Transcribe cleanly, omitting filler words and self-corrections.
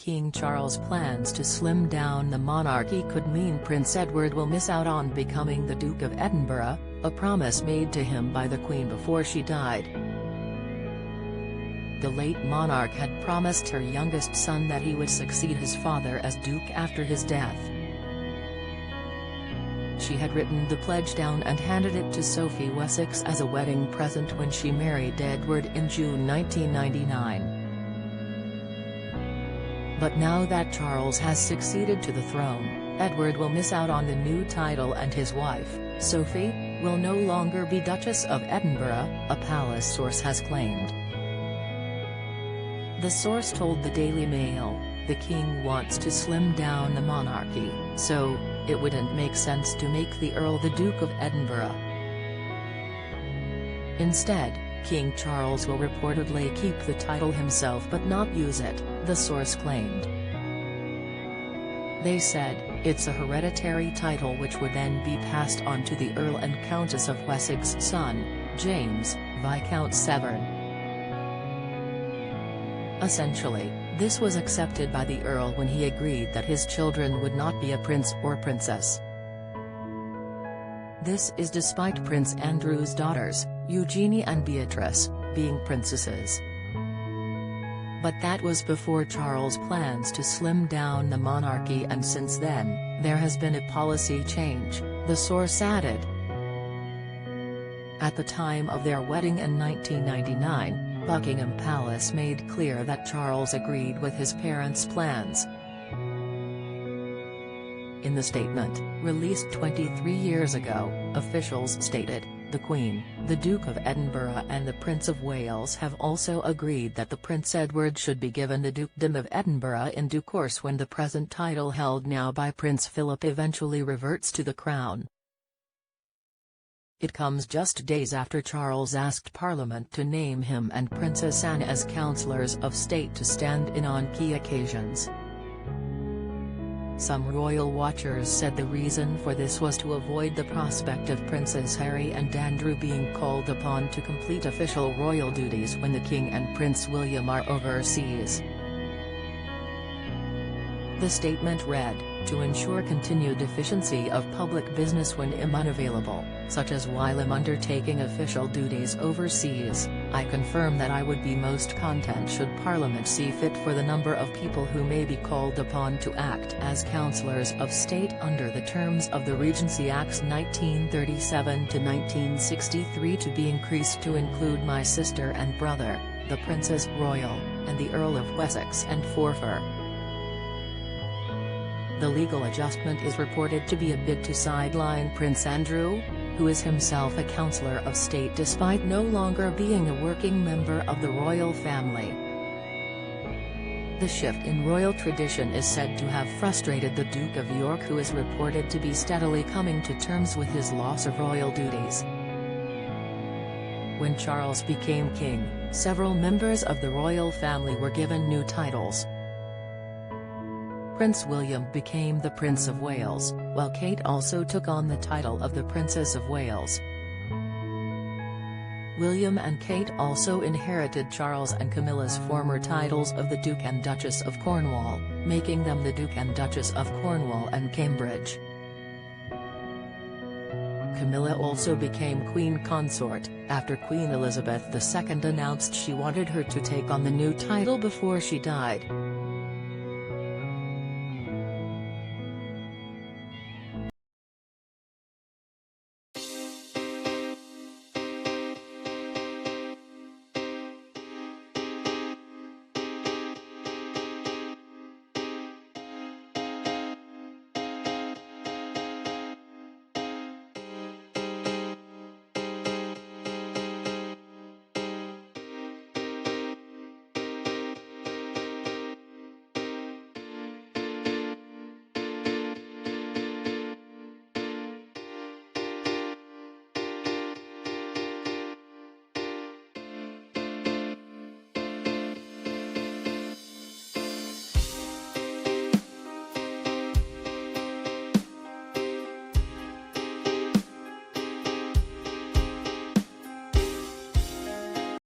King Charles' plans to slim down the monarchy could mean Prince Edward will miss out on becoming the Duke of Edinburgh, a promise made to him by the Queen before she died. The late monarch had promised her youngest son that he would succeed his father as Duke after his death. She had written the pledge down and handed it to Sophie Wessex as a wedding present when she married Edward in June 1999. But now that Charles has succeeded to the throne, Edward will miss out on the new title, and his wife, Sophie, will no longer be Duchess of Edinburgh, a palace source has claimed. The source told the Daily Mail, "The king wants to slim down the monarchy, so it wouldn't make sense to make the Earl the Duke of Edinburgh. Instead, King Charles will reportedly keep the title himself but not use it," the source claimed. They said, "It's a hereditary title which would then be passed on to the Earl and Countess of Wessex's son, James, Viscount Severn." Essentially, this was accepted by the Earl when he agreed that his children would not be a prince or princess. This is despite Prince Andrew's daughters, Eugenie and Beatrice, being princesses. But that was before Charles' plans to slim down the monarchy, and since then, there has been a policy change, the source added. At the time of their wedding in 1999, Buckingham Palace made clear that Charles agreed with his parents' plans. In the statement, released 23 years ago, officials stated, "The Queen, the Duke of Edinburgh and the Prince of Wales have also agreed that the Prince Edward should be given the Dukedom of Edinburgh in due course when the present title held now by Prince Philip eventually reverts to the Crown." It comes just days after Charles asked Parliament to name him and Princess Anne as councillors of state to stand in on key occasions. Some royal watchers said the reason for this was to avoid the prospect of Princes Harry and Andrew being called upon to complete official royal duties when the King and Prince William are overseas. The statement read, "To ensure continued efficiency of public business when I'm unavailable, such as while I'm undertaking official duties overseas, I confirm that I would be most content should Parliament see fit for the number of people who may be called upon to act as councillors of state under the terms of the Regency Acts 1937 to 1963 to be increased to include my sister and brother, the Princess Royal, and the Earl of Wessex and Forfar." The legal adjustment is reported to be a bid to sideline Prince Andrew, who is himself a councillor of state despite no longer being a working member of the royal family. The shift in royal tradition is said to have frustrated the Duke of York, who is reported to be steadily coming to terms with his loss of royal duties. When Charles became king, several members of the royal family were given new titles. Prince William became the Prince of Wales, while Kate also took on the title of the Princess of Wales. William and Kate also inherited Charles and Camilla's former titles of the Duke and Duchess of Cornwall, making them the Duke and Duchess of Cornwall and Cambridge. Camilla also became Queen Consort, after Queen Elizabeth II announced she wanted her to take on the new title before she died.